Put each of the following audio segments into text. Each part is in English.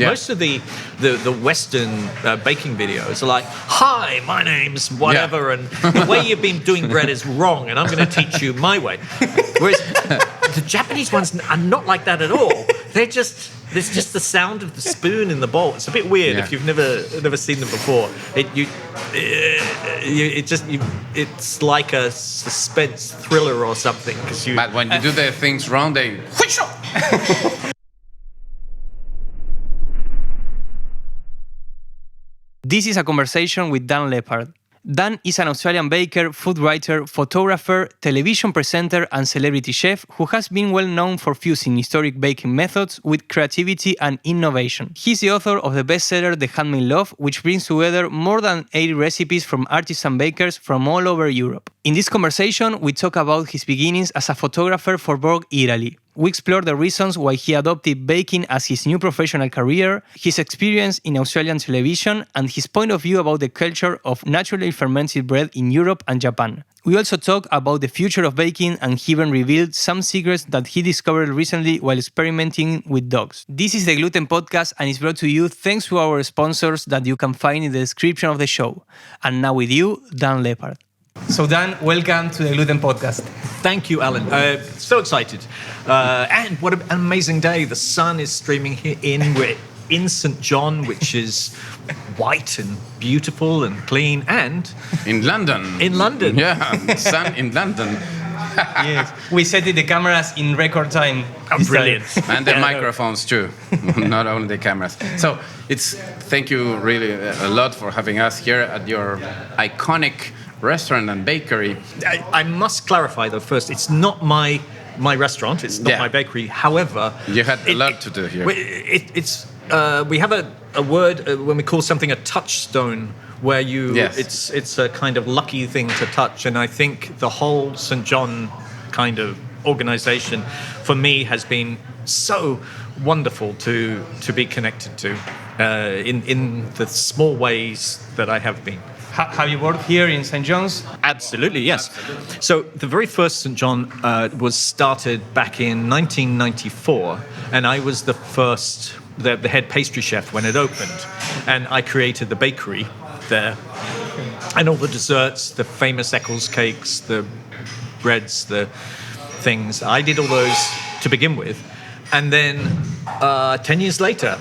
Most of the Western baking videos are like, "Hi, my name's whatever, and the way you've been doing bread is wrong, and I'm going to teach you my way." Whereas the Japanese ones are not like that at all. There's just the sound of the spoon in the bowl. It's a bit weird if you've never seen them before. It's like a suspense thriller or something. But when you do the things wrong, they. This is a conversation with Dan Lepard. Dan is an Australian baker, food writer, photographer, television presenter, and celebrity chef who has been well known for fusing historic baking methods with creativity and innovation. He's the author of the bestseller The Handmade Loaf, which brings together more than 80 recipes from artisan bakers from all over Europe. In this conversation, we talk about his beginnings as a photographer for Vogue Italy. We explore the reasons why he adopted baking as his new professional career, his experience in Australian television, and his point of view about the culture of naturally fermented bread in Europe and Japan. We also talk about the future of baking, and he even revealed some secrets that he discovered recently while experimenting with dogs. This is the Gluten Podcast and is brought to you thanks to our sponsors that you can find in the description of the show. And now with you, Dan Lepard. So Dan, welcome to the Gluten Podcast. Thank you, Alan. So excited. And what an amazing day. The sun is streaming here in. We're in St. John, which is white and beautiful and clean, and... In London. In London. Yeah, sun in London. Yes, we set the cameras in record time. Brilliant. And the microphones too, not only the cameras. So thank you really a lot for having us here at your iconic restaurant and bakery. I must clarify though first, it's not my restaurant, it's not my bakery. However, you had a lot to do here. We have a word when we call something a touchstone, where it's a kind of lucky thing to touch, and I think the whole St. John kind of organization for me has been so wonderful to be connected to in the small ways that I have been. Have you worked here in St. John's? Absolutely, yes. So the very first St. John was started back in 1994, and I was the head pastry chef when it opened, and I created the bakery there, and all the desserts, the famous Eccles cakes, the breads, the things. I did all those to begin with, and then 10 years later,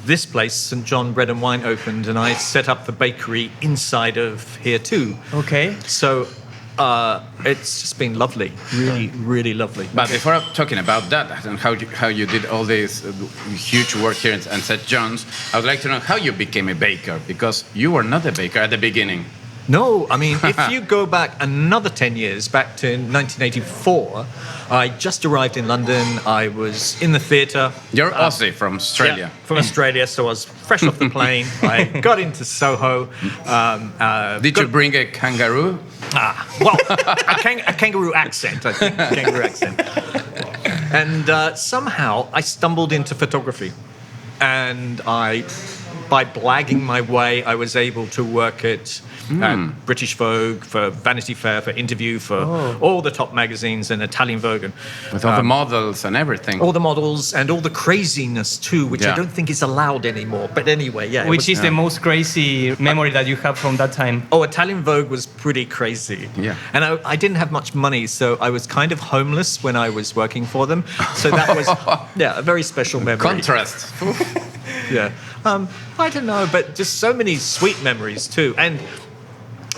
this place, St. John Bread and Wine, opened, and I set up the bakery inside of here too. Okay. So it's just been lovely, really, really lovely. But before talking about that and how you did all this huge work here in St. John's, I would like to know how you became a baker, because you were not a baker at the beginning. No, I mean, if you go back another 10 years, back to 1984, I just arrived in London. I was in the theatre. You're Aussie from Australia. Yeah, from Australia, so I was fresh off the plane. I got into Soho. Did you bring a kangaroo? A kangaroo accent, I think. Kangaroo accent. And somehow I stumbled into photography. And by blagging my way, I was able to work at British Vogue, for Vanity Fair, for Interview, for all the top magazines, and Italian Vogue. And, with all the models and everything. All the models and all the craziness too, which I don't think is allowed anymore. But anyway, yeah. Which is the most crazy memory that you have from that time? Oh, Italian Vogue was pretty crazy. Yeah. And I didn't have much money, so I was kind of homeless when I was working for them. So that was, a very special memory. Contrast. Yeah. I don't know, but just so many sweet memories too. And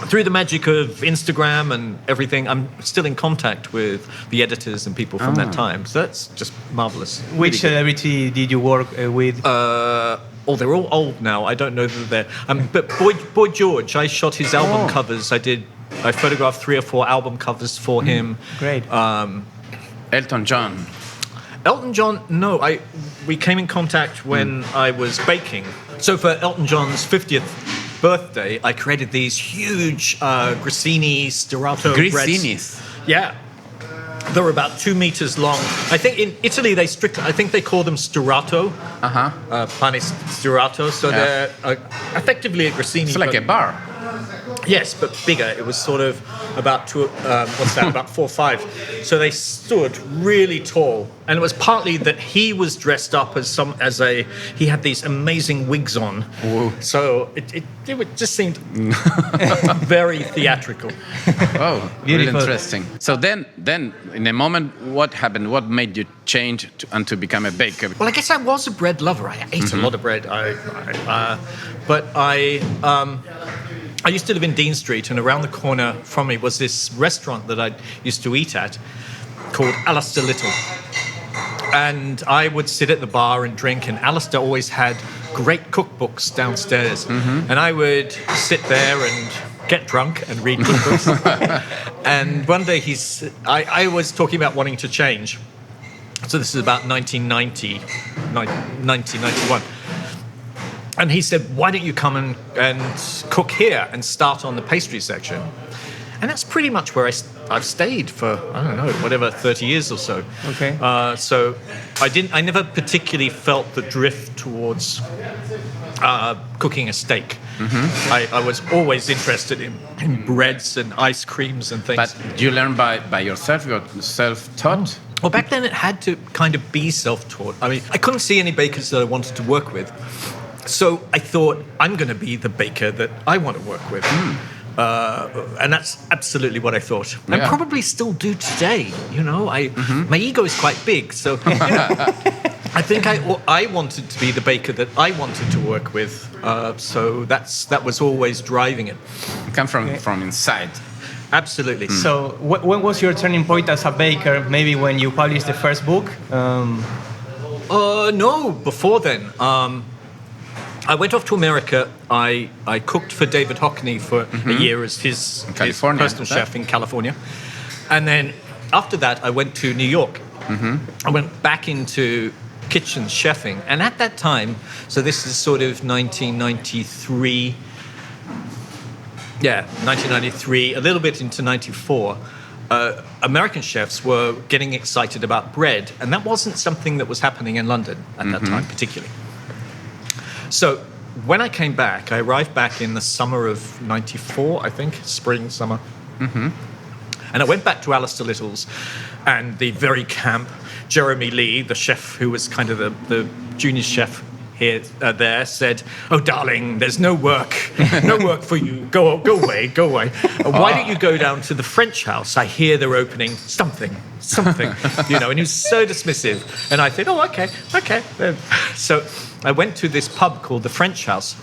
through the magic of Instagram and everything, I'm still in contact with the editors and people from that time. So that's just marvelous. Which celebrity did you work with? They're all old now. I don't know who they're... but Boy George, I shot his album covers. I photographed 3 or 4 album covers for him. Great. Elton John. Elton John, no. We came in contact when I was baking. So for Elton John's 50th birthday, I created these huge grissini stirato breads. Grissinis? Yeah. They were about 2 meters long. I think in Italy they call them stirato. Pane stirato. So they're effectively a grissini. It's like a bar. Yes, but bigger. It was sort of about about 4 or 5. So they stood really tall, and it was partly that he was dressed up he had these amazing wigs on. Whoa. So it just seemed very theatrical. Oh, really Beautiful. interesting. So then, in a moment, what happened? What made you change to become a baker? Well, I guess I was a bread lover. I ate a lot of bread. I used to live in Dean Street, and around the corner from me was this restaurant that I used to eat at called Alistair Little. And I would sit at the bar and drink, and Alistair always had great cookbooks downstairs. And I would sit there and get drunk and read cookbooks. And one day I was talking about wanting to change. So this is about 1991. And he said, why don't you come and cook here and start on the pastry section? And that's pretty much where I've stayed for, I don't know, whatever, 30 years or so. Okay. So I never particularly felt the drift towards cooking a steak. I was always interested in breads and ice creams and things. But you learn by yourself? You're self-taught? Well, back then it had to kind of be self-taught. I mean, I couldn't see any bakers that I wanted to work with. So I thought, I'm going to be the baker that I want to work with. And that's absolutely what I thought. I probably still do today. My ego is quite big. So I think I wanted to be the baker that I wanted to work with. So that was always driving it. You come from inside. Absolutely. So when was your turning point as a baker? Maybe when you published the first book? No, before then. I went off to America. I cooked for David Hockney for a year as his personal chef in California. And then after that, I went to New York. I went back into kitchen chefing. And at that time, so this is sort of 1993, a little bit into 94, American chefs were getting excited about bread. And that wasn't something that was happening in London at that time, particularly. So when I came back, I arrived back in the summer of 94, I think, spring, summer. And I went back to Alistair Little's, and the very camp Jeremy Lee, the chef who was kind of the junior chef there, said, "Oh, darling, there's no work for you. Go away. Why don't you go down to the French house? I hear they're opening something. And he was so dismissive. And I said, "Oh, okay." So I went to this pub called the French House,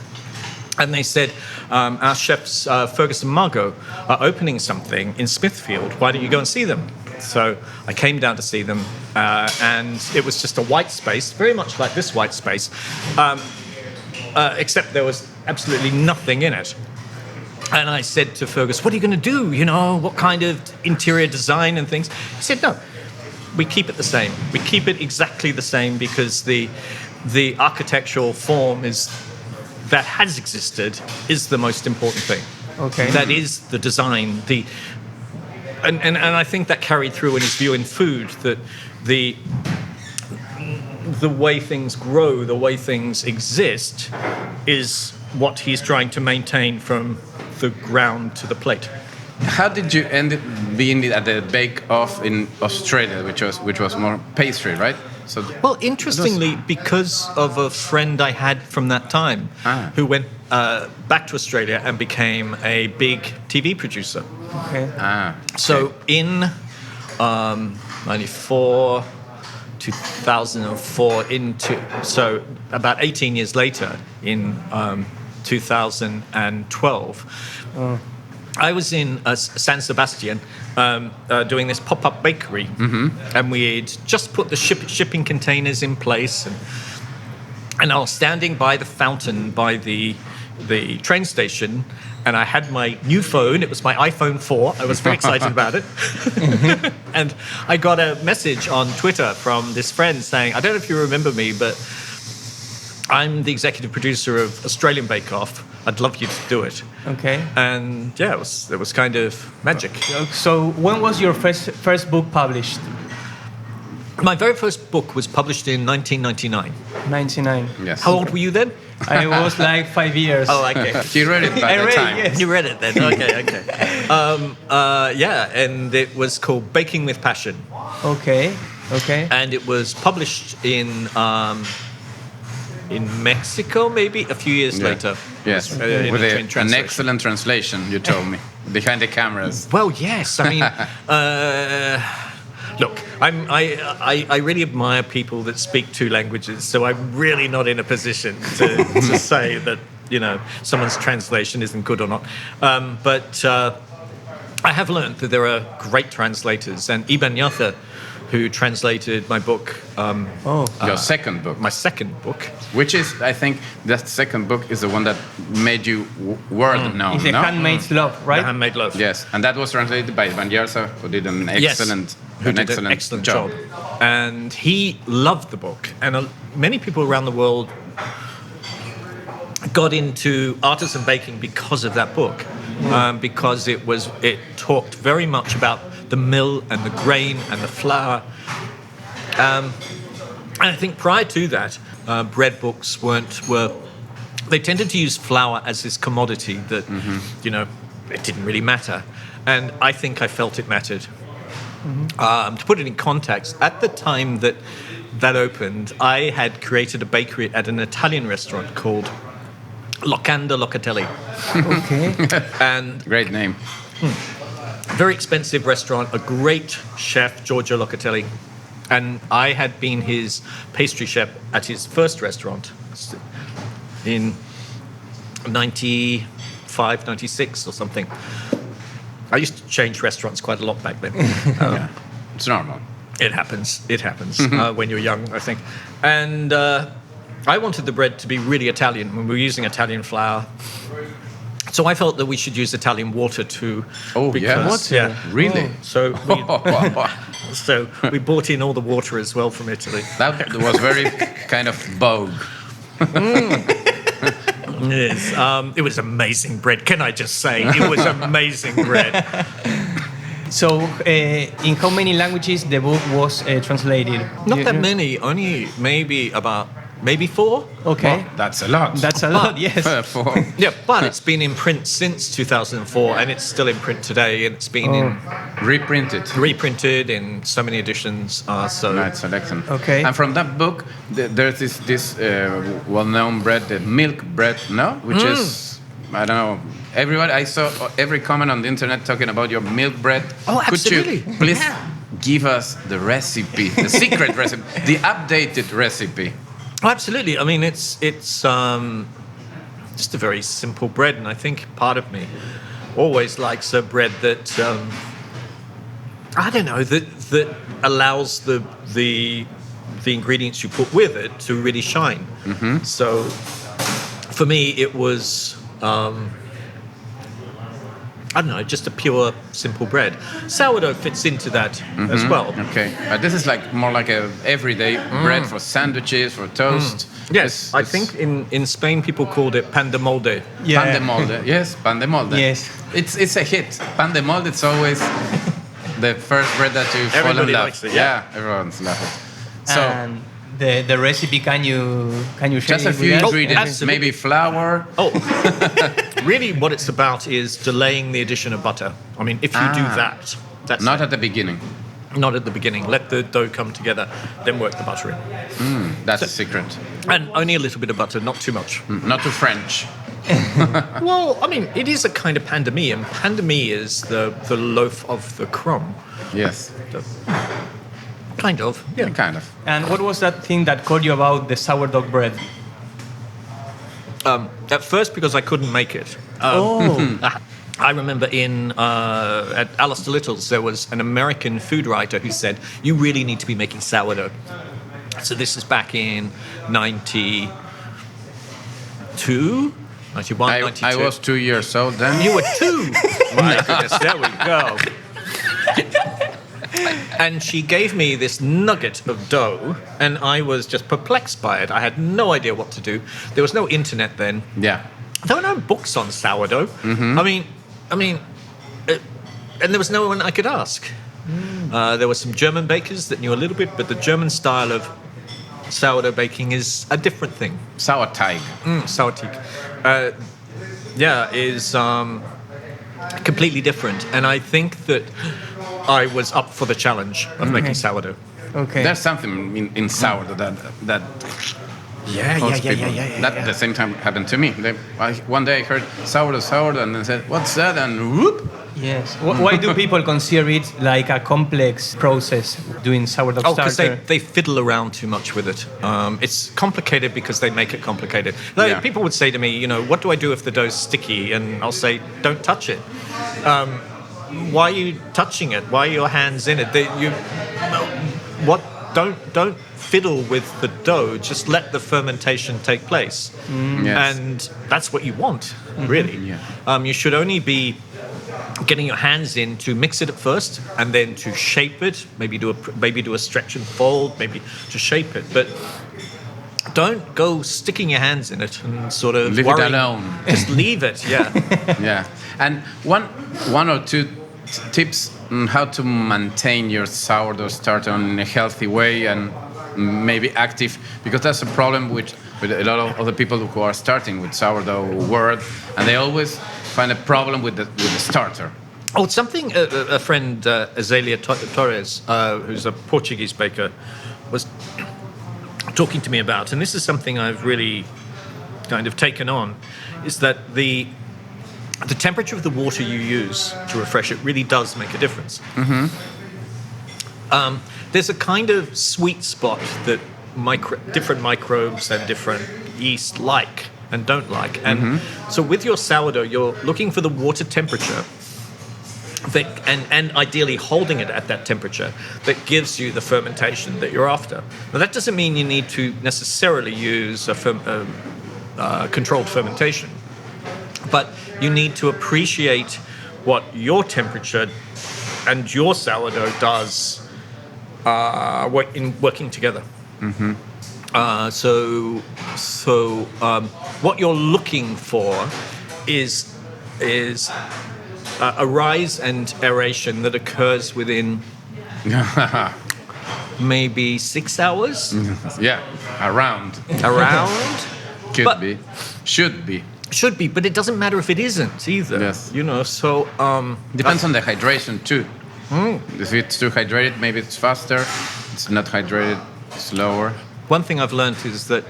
and they said, "Our chefs, Fergus and Margot, are opening something in Smithfield. Why don't you go and see them?" So I came down to see them, and it was just a white space, very much like this white space, except there was absolutely nothing in it. And I said to Fergus, "What are you going to do? What kind of interior design and things?" He said, "No, we keep it the same. We keep it exactly the same because the architectural form that has existed is the most important thing. Okay. That is the design, and I think that carried through in his view in food, that the way things grow, the way things exist, is what he's trying to maintain from the ground to the plate." How did you end up being at the bake-off in Australia, which was more pastry, right? So well, interestingly, because of a friend I had from that time who went back to Australia and became a big TV producer. Okay. So in 94, 2004, so about 18 years later, in 2012, I was in San Sebastian doing this pop-up bakery, and we'd just put the shipping containers in place, and I was standing by the fountain by the train station, and I had my new phone. It was my iPhone 4. I was very excited about it. And I got a message on Twitter from this friend saying, "I don't know if you remember me, but I'm the executive producer of Australian Bake Off. I'd love you to do it." Okay. And yeah, it was kind of magic. So when was your first book published? My very first book was published in 1999. 99. Yes. How old were you then? I was like 5 years. Oh, okay. He read it by I the read it, time. yes. You read it then? Okay. Yeah, and it was called Baking with Passion. Okay. And it was published in Mexico, maybe a few years later. Yes, In with a an translation. excellent translation, you told me, behind the cameras. Well, yes. I mean, look, I really admire people that speak two languages, so I'm really not in a position to say that, someone's translation isn't good or not. But I have learned that there are great translators, and Ibanyaza, who translated my book. Your second book. My second book. Which is, I think, that second book is the one that made you world known, It's a no? handmade love, right? The Handmade Loaf. Yes, and that was translated by Ibanyaza, who did an excellent, who did an excellent job. And he loved the book. And many people around the world got into artisan baking because of that book. Because it talked very much about the mill and the grain and the flour. And I think prior to that, bread books they tended to use flour as this commodity that, it didn't really matter. And I think I felt it mattered. To put it in context, at the time that opened, I had created a bakery at an Italian restaurant called Locatelli. Okay. And Great name. very expensive restaurant, a great chef, Giorgio Locatelli. And I had been his pastry chef at his first restaurant in 95, 96 or something. I used to change restaurants quite a lot back then. It's normal. It happens when you're young, I think. And I wanted the bread to be really Italian when we were using Italian flour. So I felt that we should use Italian water too. Oh, yes? Yeah. Really? So we brought in all the water as well from Italy. That was very kind of Vogue. Yes. It was amazing bread. Can I just say? It was amazing bread. So, in how many languages the book was translated? Not that many, only maybe 4. Okay. Well, that's a lot. That's a lot, yes. Yeah, but it's been in print since 2004, and it's still in print today, and it's been reprinted in so many editions. Nice selection. Okay. And from that book, there's this well-known bread, the milk bread, no? Which is, I don't know, I saw every comment on the internet talking about your milk bread. Oh, absolutely. Could you please give us the recipe, the secret recipe, the updated recipe? Oh, absolutely. I mean, it's just a very simple bread, and I think part of me always likes a bread that I don't know that allows the ingredients you put with it to really shine. Mm-hmm. So for me, it was I don't know, just a pure, simple bread. Sourdough fits into that as well. Okay, this is more like a everyday bread for sandwiches, for toast. Yes, I think in Spain people called it pan de molde. Yeah. Pan de molde, yes, pan de molde. Yes. It's a hit. Pan de molde, it's always the first bread that you fall in Everybody love. likes it, yeah. Everyone's loving it. So And the recipe, can you share just a it few with us? ingredients, absolutely. maybe flour. Oh, really what it's about is delaying the addition of butter. I mean, if you do that, that's Not at the beginning. not at the beginning. Let the dough come together, then work the butter in. That's a secret. And only a little bit of butter, not too much. Not too French. Well, I mean, it is a kind of pain de mie, and pain de mie is the loaf of the crumb. Yes, Kind of, yeah. kind of. And what was that thing that caught you about the sourdough bread? At first, because I couldn't make it. I remember at Alistair Little's, there was an American food writer who said, you really need to be making sourdough. So this is back in 92, 91, 92. I was 2 years old then. You were 2. My goodness, there we go. And she gave me this nugget of dough, and I was just perplexed by it. I had no idea what to do. There was no internet then. Yeah. There were no books on sourdough. I mean, and there was no one I could ask. There were some German bakers that knew a little bit, but the German style of sourdough baking is a different thing. Sauerteig. Sauerteig. Is completely different. And I think that I was up for the challenge of making sourdough. Okay. There's something in sourdough that most people. That at the same time happened to me. One day I heard sourdough, and then said, "What's that?" And whoop. Yes. Why do people consider it like a complex process doing sourdough starter? Because they fiddle around too much with it. It's complicated because they make it complicated. People would say to me, what do I do if the dough's sticky? And I'll say, don't touch it. Why are you touching it? Why are your hands in it? Don't fiddle with the dough. Just let the fermentation take place. Yes. And that's what you want, really. Yeah. You should only be getting your hands in to mix it at first, and then to shape it. Maybe do a stretch and fold. Maybe to shape it, but don't go sticking your hands in it and sort of leave worrying. it alone. Just leave it. Yeah. Yeah. And one or two tips on how to maintain your sourdough starter in a healthy way and maybe active, because that's a problem with a lot of other people who are starting with sourdough world, and they always find a problem with the starter. Oh, it's something a friend, Azalea Torres, who's a Portuguese baker, was talking to me about, and this is something I've really kind of taken on, is that the temperature of the water you use to refresh it really does make a difference. There's a kind of sweet spot that different microbes and different yeast like and don't like. And so with your sourdough, you're looking for the water temperature and ideally holding it at that temperature that gives you the fermentation that you're after. Now, that doesn't mean you need to necessarily use a controlled fermentation, but you need to appreciate what your temperature and your sourdough does in working together. What you're looking for is a rise and aeration that occurs within maybe 6 hours. Yeah, around. But be. Should be. Should be, but it doesn't matter if it isn't either. Yes. Depends on the hydration too. If it's too hydrated, maybe it's faster. It's not hydrated, slower. One thing I've learned is that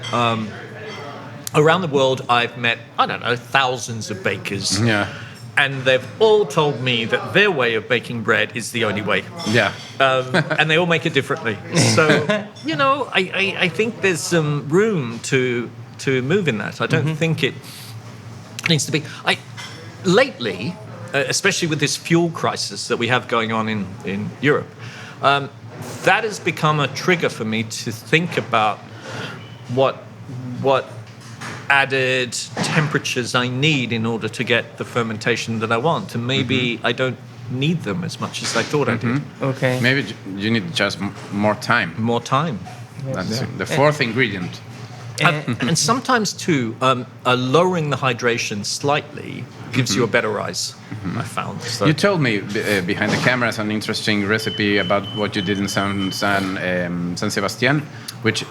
around the world I've met, thousands of bakers. Yeah. And they've all told me that their way of baking bread is the only way. Yeah. And they all make it differently. So, I think there's some room to move in that. I don't think it needs to be. Lately, especially with this fuel crisis that we have going on in Europe, that has become a trigger for me to think about what added temperatures I need in order to get the fermentation that I want. And maybe I don't need them as much as I thought I did. Okay. Maybe you need just more time. More time. That's the fourth ingredient. And sometimes, too, lowering the hydration slightly gives you a better rise, I found. So. You told me behind the cameras an interesting recipe about what you did in San Sebastián, which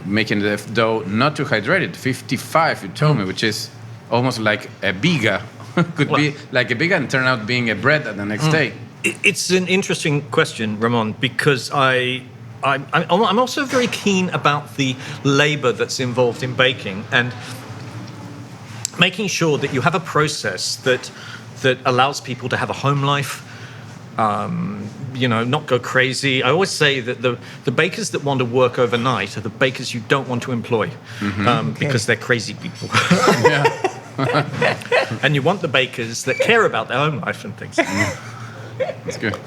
making the dough not too hydrated, 55, you told me, which is almost like a biga. Could be like a biga and turn out being a bread at the next day. It's an interesting question, Ramon, because I'm also very keen about the labor that's involved in baking and making sure that you have a process that allows people to have a home life, not go crazy. I always say that the bakers that want to work overnight are the bakers you don't want to employ because they're crazy people. And you want the bakers that care about their own life and things. That's good.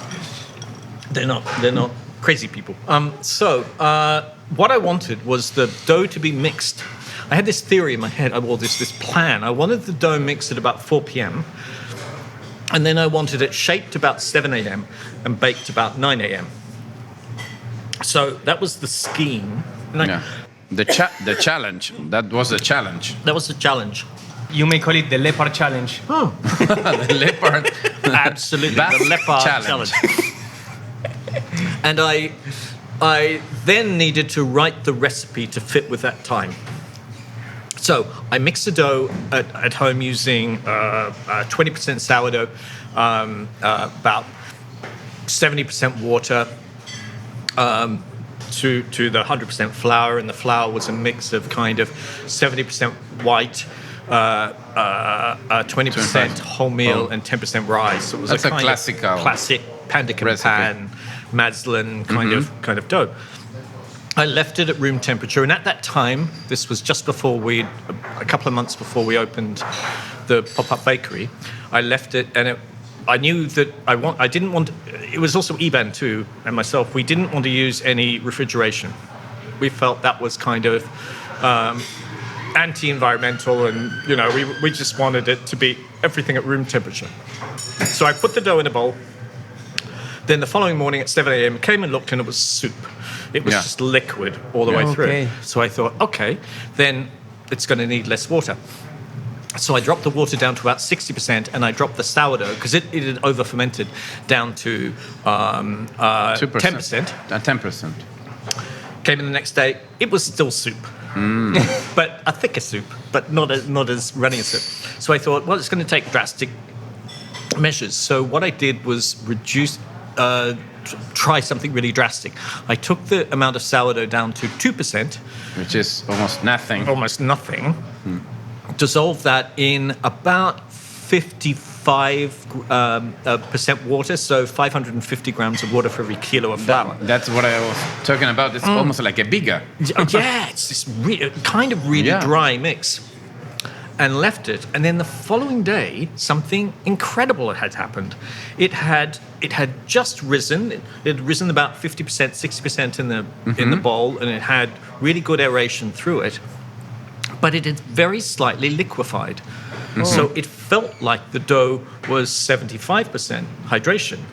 They're not crazy people. What I wanted was the dough to be mixed. I had this theory in my head, this plan. I wanted the dough mixed at about 4 p.m. And then I wanted it shaped about 7 a.m. and baked about 9 a.m. So that was the scheme. The challenge. That was the challenge. That was the challenge. You may call it the Lepard challenge. The Lepard. Absolutely. The Lepard challenge. And I then needed to write the recipe to fit with that time. So I mixed the dough at home using 20% sourdough, about 70% water, to the 100% flour, and the flour was a mix of kind of 70% white, 20% wholemeal, and 10% rye. So it was That's a kind classical of classic pandican pan, Maslin kind of dough. I left it at room temperature, and at that time, this was just before a couple of months before we opened the pop-up bakery. I left it, and I knew that I didn't want. It was also Iban too, and myself. We didn't want to use any refrigeration. We felt that was kind of anti-environmental, and we just wanted it to be everything at room temperature. So I put the dough in a bowl. Then the following morning at 7 a.m. came and looked, and it was soup. It was just liquid all the way through. So I thought, okay, then it's going to need less water. So I dropped the water down to about 60%, and I dropped the sourdough, because it had over-fermented, down to 10%. 10%. Came in the next day, it was still soup. But a thicker soup, but not as runny a soup. So I thought, well, it's going to take drastic measures. So what I did was try something really drastic. I took the amount of sourdough down to 2%. Which is almost nothing. Almost nothing. Dissolve that in about 55% water, so 550 grams of water for every kilo of flour. That's what I was talking about. It's almost like a bigger. Yeah, it's this kind of really dry mix. And left it, and then the following day, something incredible had happened. It had just risen. It had risen about 50%, 60% in the bowl, and it had really good aeration through it. But it had very slightly liquefied. So it felt like the dough was 75% hydration.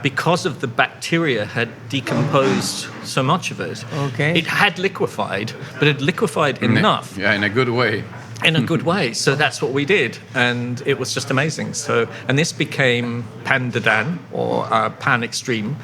Because of the bacteria had decomposed so much of it. It had liquefied, but it liquefied enough. In a good way. In a good way. So that's what we did. And it was just amazing. And this became Pan de Dan, or Pan Extreme.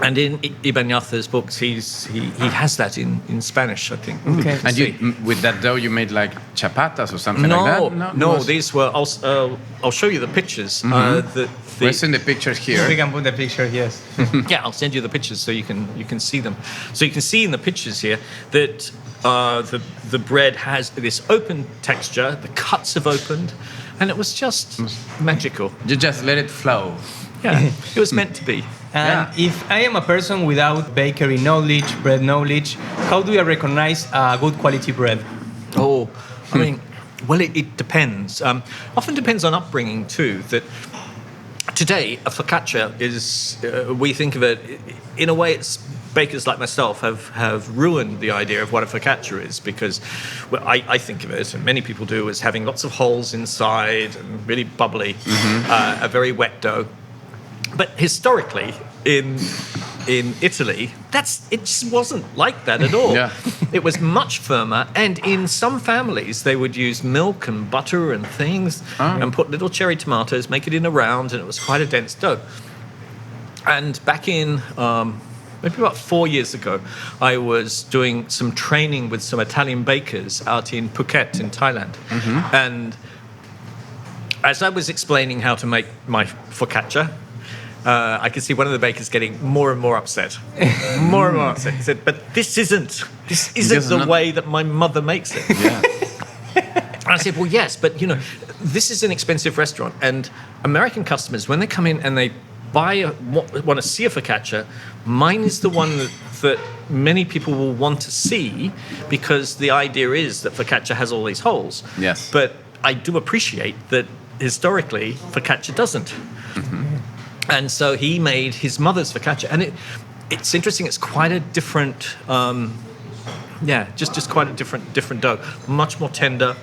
And in Ibn Yatha's books, he has that in Spanish, I think. And with that dough, you made like chapatas or something like that? No, these were. I'll show you the pictures. We're seeing the pictures here. We can put the picture, yes. Yeah, I'll send you the pictures so you can see them. So you can see in the pictures here that the bread has this open texture. The cuts have opened, and it was just magical. You just let it flow. Yeah, it was meant to be. And if I am a person without bakery knowledge, bread knowledge, how do I recognize a good quality bread? I mean, well, it depends. Often depends on upbringing too. That today a focaccia is, we think of it in a way. It's bakers like myself have ruined the idea of what a focaccia is, because I think of it, and many people do, as having lots of holes inside and really bubbly, a very wet dough. But historically, in Italy, it just wasn't like that at all. It was much firmer, and in some families they would use milk and butter and things, and put little cherry tomatoes, make it in a round, and it was quite a dense dough. And back in maybe about 4 years ago, I was doing some training with some Italian bakers out in Phuket in Thailand, and as I was explaining how to make my focaccia, I could see one of the bakers getting more and more upset. More and more upset. He said, "But this isn't the way that my mother makes it." And I said, "Well, yes, but this is an expensive restaurant, and American customers, when they come in and they want to see a focaccia, mine is the one that many people will want to see, because the idea is that focaccia has all these holes. Yes. But I do appreciate that historically focaccia doesn't." And so he made his mother's focaccia, and it's interesting. It's quite a different, just quite a different dough. Much more tender.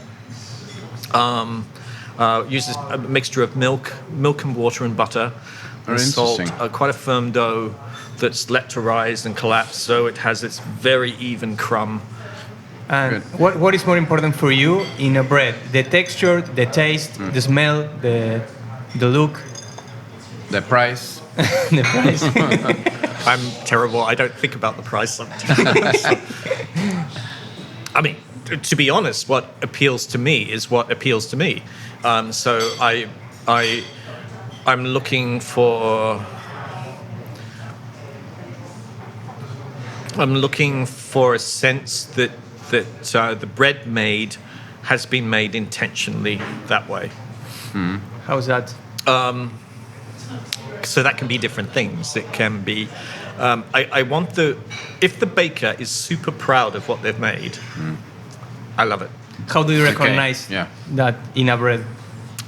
Uses a mixture of milk and water and butter, and salt. Quite a firm dough that's let to rise and collapse, so it has this very even crumb. And what is more important for you in a bread? The texture, the taste, the smell, the look? The price. The price. I'm terrible. I don't think about the price sometimes. I mean, to be honest, what appeals to me is what appeals to me. So I'm looking for a sense that the bread made has been made intentionally that way. How's that? So that can be different things. It can be. I want if the baker is super proud of what they've made, I love it. How do you recognize Yeah. that in a bread?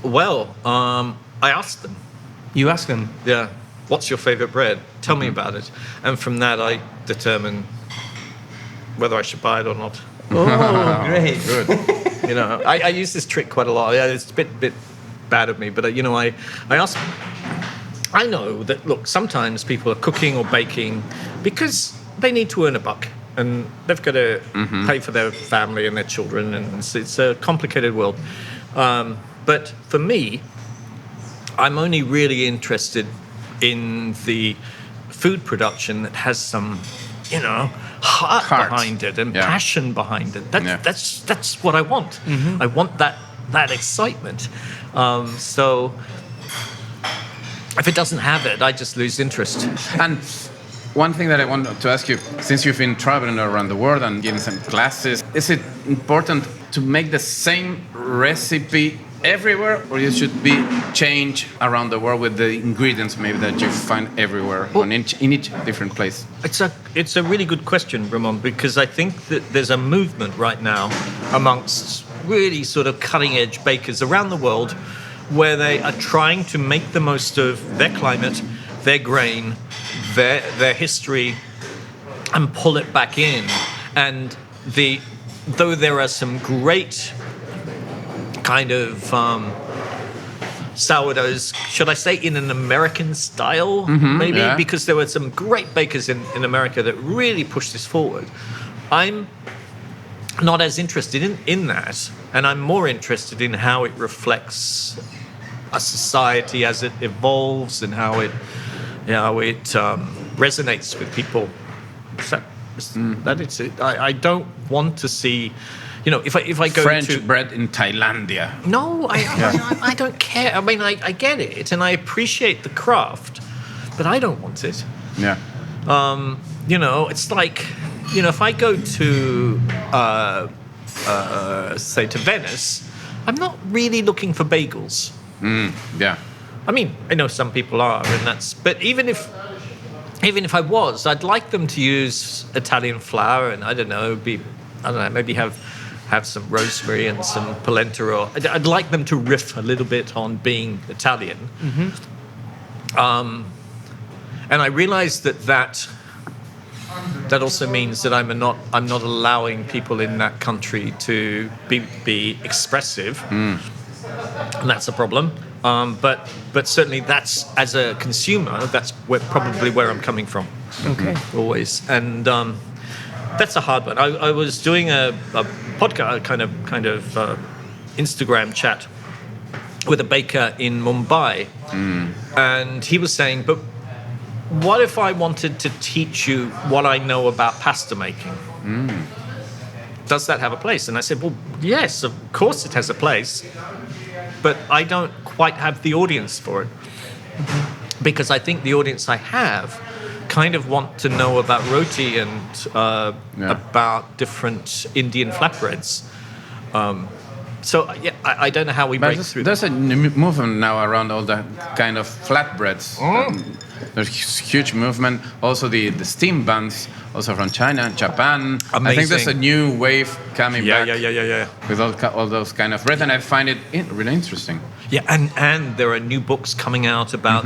Well, I asked them. You ask them. Yeah. What's your favorite bread? Tell me about it. And from that, I determine whether I should buy it or not. Oh, great. Good. You know, I use this trick quite a lot. Yeah, it's a bit bad of me, but I ask. I know that, look, sometimes people are cooking or baking because they need to earn a buck and they've got to pay for their family and their children, and it's a complicated world. But for me, I'm only really interested in the food production that has some, heart behind it and passion behind it. That's what I want. I want that excitement. So if it doesn't have it, I just lose interest. And one thing that I want to ask you, since you've been traveling around the world and giving some classes, is it important to make the same recipe everywhere, or you should be changed around the world with the ingredients maybe that you find everywhere in each different place? It's a really good question, Ramon, because I think that there's a movement right now amongst really sort of cutting-edge bakers around the world where they are trying to make the most of their climate, their grain, their history, and pull it back in. And though there are some great kind of sourdoughs, should I say, in an American style, maybe? Yeah. Because there were some great bakers in America that really pushed this forward. I'm not as interested in that, and I'm more interested in how it reflects a society as it evolves and how it resonates with people. That is it. I don't want to see, if I go French to bread in Thailandia. No, I don't care. I mean, I get it, and I appreciate the craft, but I don't want it. Yeah. It's like, if I go to, say, to Venice, I'm not really looking for bagels. Yeah. I mean, I know some people are, but even if I was, I'd like them to use Italian flour, and maybe have some rosemary and some polenta, or I'd like them to riff a little bit on being Italian. And I realize that also means that I'm not allowing people in that country to be expressive, and that's a problem. But certainly that's, as a consumer, that's probably where I'm coming from. Okay. Always. And that's a hard one. I was doing a podcast, kind of Instagram chat with a baker in Mumbai, and he was saying, but what if I wanted to teach you what I know about pasta making? Does that have a place? And I said, well, yes, of course it has a place, but I don't quite have the audience for it. Because I think the audience I have kind of want to know about roti and about different Indian flatbreads. I don't know how we break through. There's a movement now around all that kind of flatbreads. There's a huge movement. Also the steam buns, also from China and Japan. Amazing. I think there's a new wave coming back. Yeah. With all those kind of bread, and I find it really interesting. Yeah, and there are new books coming out about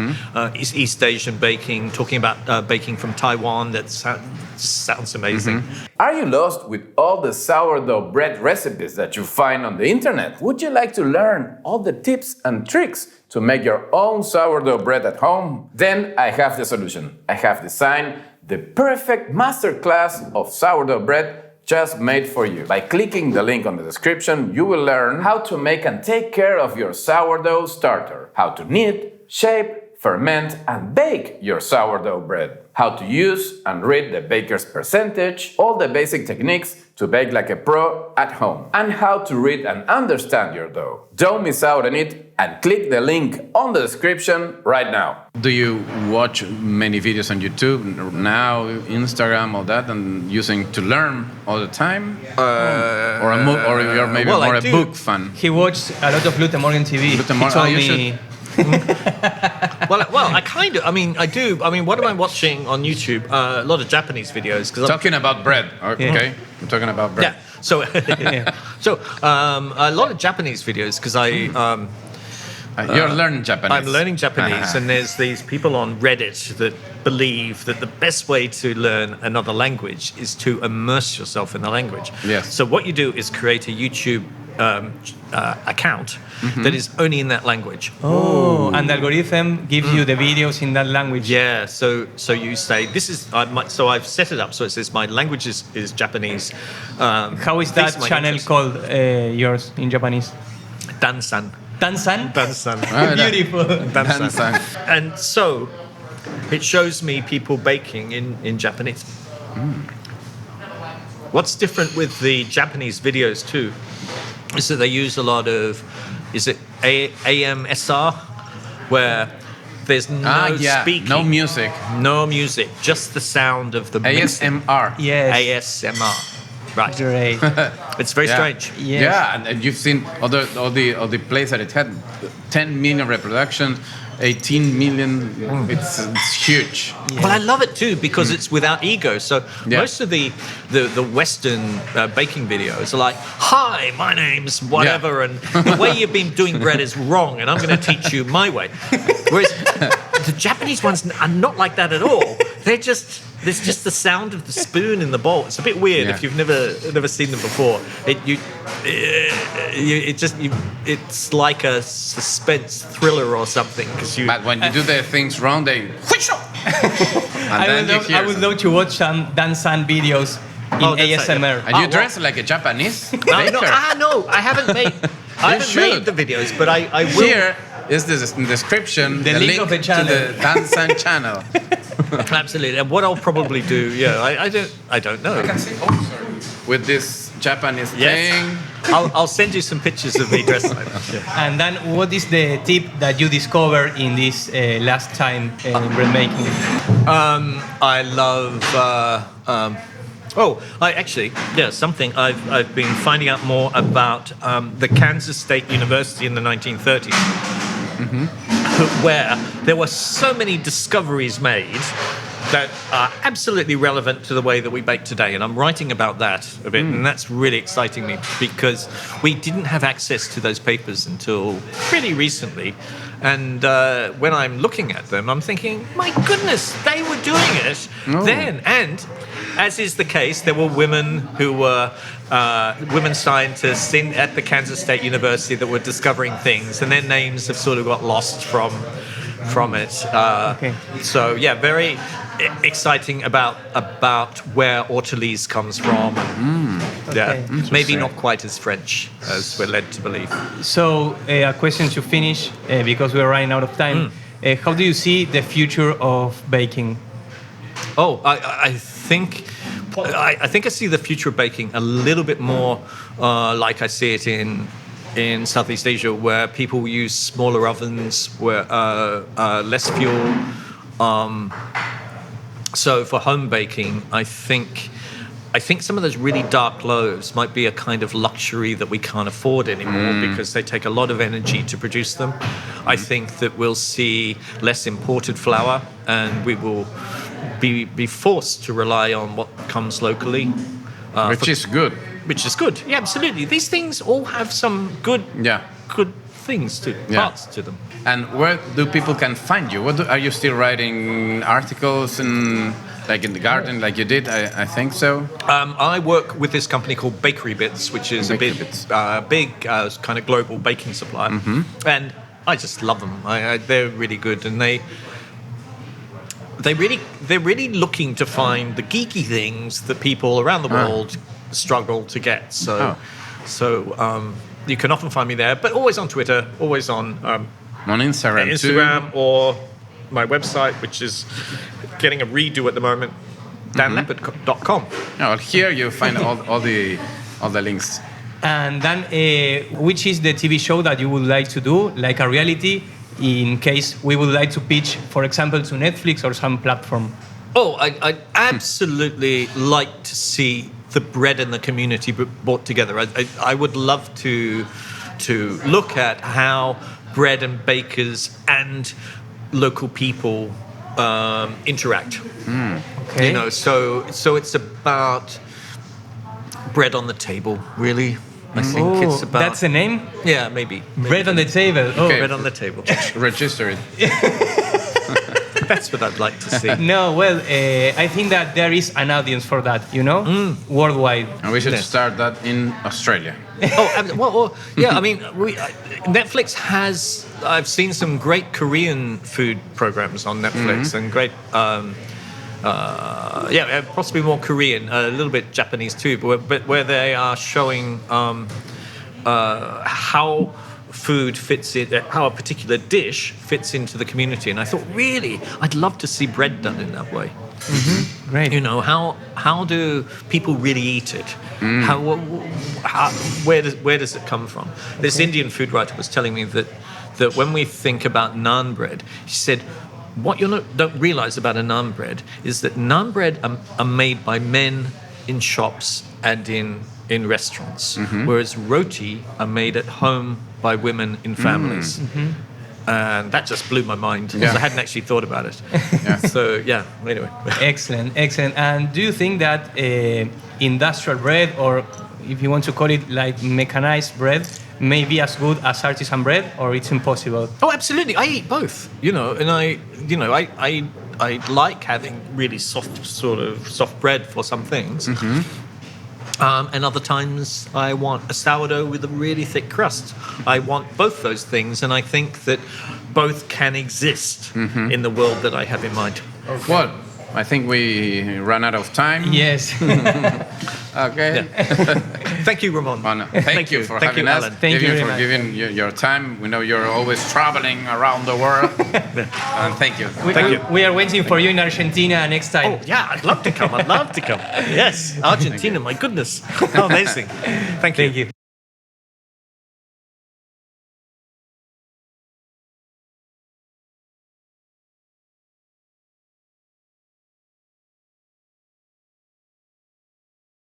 East Asian baking, talking about baking from Taiwan. That sounds amazing. Are you lost with all the sourdough bread recipes that you find on the internet? Would you like to learn all the tips and tricks to make your own sourdough bread at home? Then I have the solution. I have designed the perfect masterclass of sourdough bread just made for you. By clicking the link on the description, you will learn how to make and take care of your sourdough starter, how to knead, shape, ferment, and bake your sourdough bread. How to use and read the baker's percentage, all the basic techniques to bake like a pro at home, and how to read and understand your dough. Don't miss out on it and click the link on the description right now. Do you watch many videos on YouTube now, Instagram, all that, and using to learn all the time? Or you're maybe well, more I a do. book fan? He watched a lot of Gluten Morgan TV. Gluten He Morgan- told you me. Well, I kind of. I mean, I do. I mean, what am I watching on YouTube? A lot of Japanese videos because Talking about bread, okay? I'm talking about bread. yeah. So, a lot of Japanese videos because You're learning Japanese. I'm learning Japanese, and there's these people on Reddit that believe that the best way to learn another language is to immerse yourself in the language. Yes. So what you do is create a YouTube account that is only in that language. Oh, and the algorithm gives you the videos in that language. Yeah, so you say this is so I've set it up so it says my language is Japanese. How is these that are my channel interests. called yours in Japanese? Dansan. Dansan? Dansan. Beautiful. Dansan. And so it shows me people baking in Japanese. What's different with the Japanese videos too is that they use a lot of, is it AMSR, where there's no speaking. No music. No music, just the sound of the mixing. ASMR. Yes. ASMR. Right. Great. It's very strange. Yes. Yeah, and you've seen all the plays that it had, 10 million reproductions, 18 million. It's huge. Well, I love it too because it's without ego. So Yeah. most of the Western baking videos are like, "Hi, my name's whatever, and the way you've been doing bread is wrong, and I'm going to teach you my way." Whereas the Japanese ones are not like that at all. There's just the sound of the spoon in the bowl. It's a bit weird Yeah. if you've never seen them before. It's like a suspense thriller or something because you. But when you do the things wrong, they. I would love to watch some Dansan videos in Oh, that's it, ASMR. And you dress like a Japanese baker. No, I haven't made. I haven't should. made the videos, but I will. Here is the description, The link of the channel. to the Dansan channel. Absolutely. And what I'll probably do, I don't know. With this Japanese Yes. thing. I'll send you some pictures of me dressed like that. Yeah. And then, what is the tip that you discovered in this last time bread making? I love. Something I've been finding out more about the Kansas State University in the 1930s, where there were so many discoveries made that are absolutely relevant to the way that we bake today. And I'm writing about that a bit, and that's really exciting me because we didn't have access to those papers until pretty recently. And when I'm looking at them, I'm thinking, my goodness, they were doing it then. And as is the case, there were women who were women scientists at the Kansas State University that were discovering things, and their names have sort of got lost from it. Okay. So yeah, very exciting about where Ortolese comes from. Yeah, maybe not quite as French as we're led to believe. So, a question to finish, because we're running out of time. How do you see the future of baking? Oh, I think I see the future of baking a little bit more like I see it in Southeast Asia, where people use smaller ovens, where less fuel. So for home baking, I think some of those really dark loaves might be a kind of luxury that we can't afford anymore because they take a lot of energy to produce them. I think that we'll see less imported flour, and we will be forced to rely on what comes locally. Which is good. Which is good. Yeah, absolutely. These things all have some good things parts to them. And where do people can find you? Are you still writing articles like in the garden, like you did? I think so. I work with this company called Bakery Bits, which is big kind of global baking supplier, and I just love them. They're really good, and they're really looking to find the geeky things that people around the world struggle to get. So you can often find me there, but always on Twitter, always on Instagram too. or my website, which is getting a redo at the moment, danlepard.com. Well, here you find all the links. And then, which is the TV show that you would like to do, like a reality, in case we would like to pitch, for example, to Netflix or some platform? Oh, I'd absolutely like to see the bread and the community brought together. I would love to look at how bread and bakers and local people interact. Okay. You know, so it's about bread on the table, really. I think it's about... That's the name? Yeah, maybe. Bread on the table. Oh. Okay. Bread on the table. Register it. That's what I'd like to see. No, well, I think that there is an audience for that, you know, worldwide. And we should Yes. start that in Australia. Yeah, I mean, Netflix has... I've seen some great Korean food programs on Netflix and great... possibly more Korean, a little bit Japanese too, but where they are showing how food fits in, how a particular dish fits into the community. And I thought, really, I'd love to see bread done in that way. Great. You know, how do people really eat it? Where does it come from? This Indian food writer was telling me that when we think about naan bread, he said, what you don't realize about a naan bread is that naan bread are made by men in shops and in restaurants, whereas roti are made at home by women in families. And that just blew my mind because I hadn't actually thought about it. So, yeah, anyway. Excellent, excellent. And do you think that industrial bread, or if you want to call it like mechanized bread, may be as good as artisan bread, or it's impossible? Oh, absolutely. I eat both, you know, and I like having really soft bread for some things. And other times I want a sourdough with a really thick crust. I want both those things, and I think that both can exist in the world that I have in mind. Well, I think we ran out of time. Yes. Okay. Thank you, Ramon. Well, no, thank you for Thank having you, us. Alan. Thank you very for much. giving your time. We know you're always traveling around the world. And thank you. Thank you. We are waiting for you in Argentina next time. Oh, yeah, I'd love to come. I'd love to come. Yes, Argentina, my goodness. How amazing. Thank you. Thank you.